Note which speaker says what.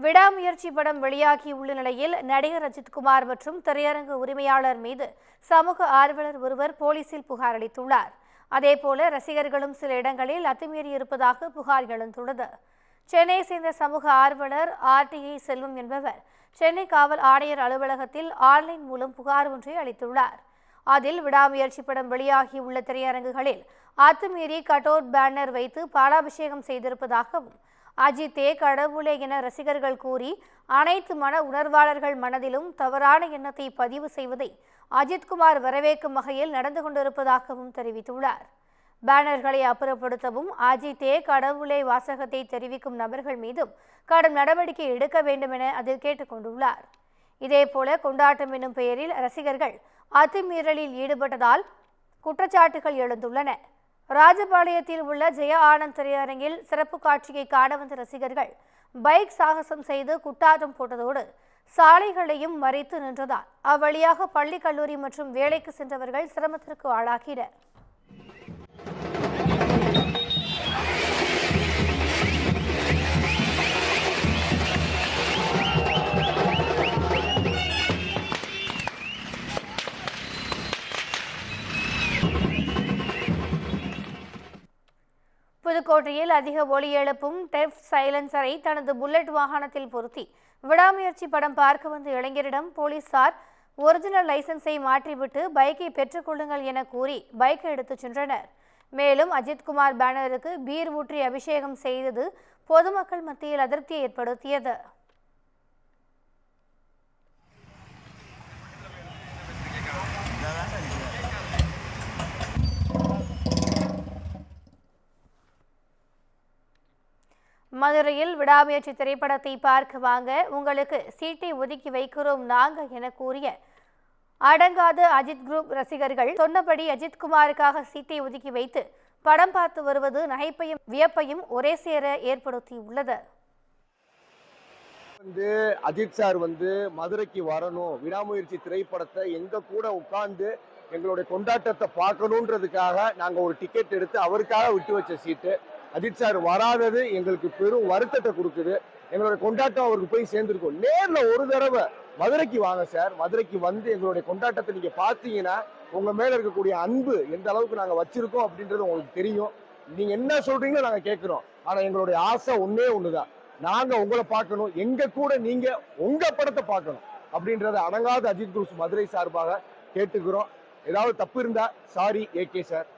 Speaker 1: விடாமுயற்சி படம் வெளியாகியுள்ள நிலையில் நடிகர் அஜித்குமார் மற்றும் திரையரங்கு உரிமையாளர் மீது சமூக ஆர்வலர் ஒருவர் போலீசில் புகார் அளித்துள்ளார். அதேபோல ரசிகர்களும் சில இடங்களில் அத்துமீறி இருப்பதாக புகார் எழுந்துள்ளது. சென்னை சேர்ந்த சமூக ஆர்வலர் RTI செல்வம் என்பவர் சென்னை காவல் ஆணையர் அலுவலகத்தில் ஆன்லைன் மூலம் புகார் ஒன்றை அளித்துள்ளார். அதில் விடாமுயற்சி படம் வெளியாகியுள்ள திரையரங்குகளில் அத்துமீறி கட்டவுட் பேனர் வைத்து பாலாபிஷேகம் செய்திருப்பதாகவும், அஜித்தே கடவுளே என ரசிகர்கள் கூறி அனைத்து மன உணர்வாளர்கள் மனதிலும் தவறான எண்ணத்தை பதிவு செய்வதை அஜித்குமார் வரவேற்கும் வகையில் நடந்து கொண்டிருப்பதாகவும் தெரிவித்துள்ளார். பேனர்களை அப்புறப்படுத்தவும் அஜித்தே கடவுளே வாசகத்தை தெரிவிக்கும் நபர்கள் மீதும் கடும் நடவடிக்கை எடுக்க வேண்டும் என அதில் கேட்டுக்கொண்டுள்ளார். இதேபோல கொண்டாட்டம் என்னும் பெயரில் ரசிகர்கள் அத்துமீறலில் ஈடுபட்டதால் குற்றச்சாட்டுகள் எழுந்துள்ளன. ராஜபாளையத்தில் உள்ள ஜெய ஆனந்த் திரையரங்கில் சிறப்பு காட்சியை காண வந்த ரசிகர்கள் பைக் சாகசம் செய்து குட்டாட்டம் போட்டதோடு சாலைகளையும் மறித்து நின்றதால் அவ்வழியாக பள்ளி, கல்லூரி மற்றும் வேலைக்கு சென்றவர்கள் சிரமத்திற்கு ஆளாகினர். புதுக்கோட்டையில் அதிக ஒலி எழுப்பும் டெஃப் சைலன்சரை தனது புல்லட் வாகனத்தில் பொருத்தி விடாமுயற்சி படம் பார்க்க வந்த இளைஞரிடம் போலீசார் ஒரிஜினல் லைசன்ஸை மாற்றிவிட்டு பைக்கை பெற்றுக்கொள்ளுங்கள் என கூறி பைக்கை எடுத்துச் சென்றனர். மேலும் அஜித்குமார் பேனருக்கு பீர் ஊற்றி அபிஷேகம் செய்தது பொதுமக்கள் மத்தியில் அதிருப்தியை ஏற்படுத்தியது. மதுரையில் விடாமுயற்சி திரைப்படத்தை பார்க்க வாங்க, உங்களுக்கு சீட்டை ஒதுக்கி வைக்கிறோம் நாங்க என கூறிய அடங்காத அஜித் குரூப் ரசிகர்கள் சொன்னபடி அஜித்குமாருக்காக சீட்டை ஒதுக்கி வைத்து படம் பார்த்து வருவது நகைப்பையும் வியப்பையும் ஒரே சேர ஏற்படுத்தியுள்ளது.
Speaker 2: அஜித் சார் மதுரைக்கு வரணும், விடாமுயற்சி திரைப்படத்தை எங்க கூட உட்கார்ந்து எங்களுடைய கொண்டாட்டத்தை பார்க்கணுன்றதுக்காக நாங்க ஒரு டிக்கெட் எடுத்து அவருக்காக விட்டு வச்ச சீட்டு. அஜித் சார் வராதது எங்களுக்கு பெரும் வருத்தத்தை கொடுக்குது. எங்களுடைய கொண்டாட்டம் அவருக்கு போய் சேர்ந்துருக்கும். நேர்ல ஒரு தடவை மதுரைக்கு வாங்க சார். மதுரைக்கு வந்து எங்களுடைய கொண்டாட்டத்தை நீங்க பார்த்தீங்கன்னா உங்க மேல இருக்கக்கூடிய அன்பு எந்த அளவுக்கு நாங்க வச்சிருக்கோம் அப்படின்றது உங்களுக்கு தெரியும். நீங்க என்ன சொல்றீங்களோ நாங்க கேட்கிறோம். ஆனா எங்களுடைய ஆசை ஒன்னே ஒண்ணுதான், நாங்க உங்களை பார்க்கணும், எங்க கூட நீங்க உங்க படத்தை பார்க்கணும் அப்படின்றத அடங்காத அஜித் குரூப் மதுரை சார்பாக கேட்டுக்கிறோம். ஏதாவது தப்பு இருந்தா சாரி AK சார்.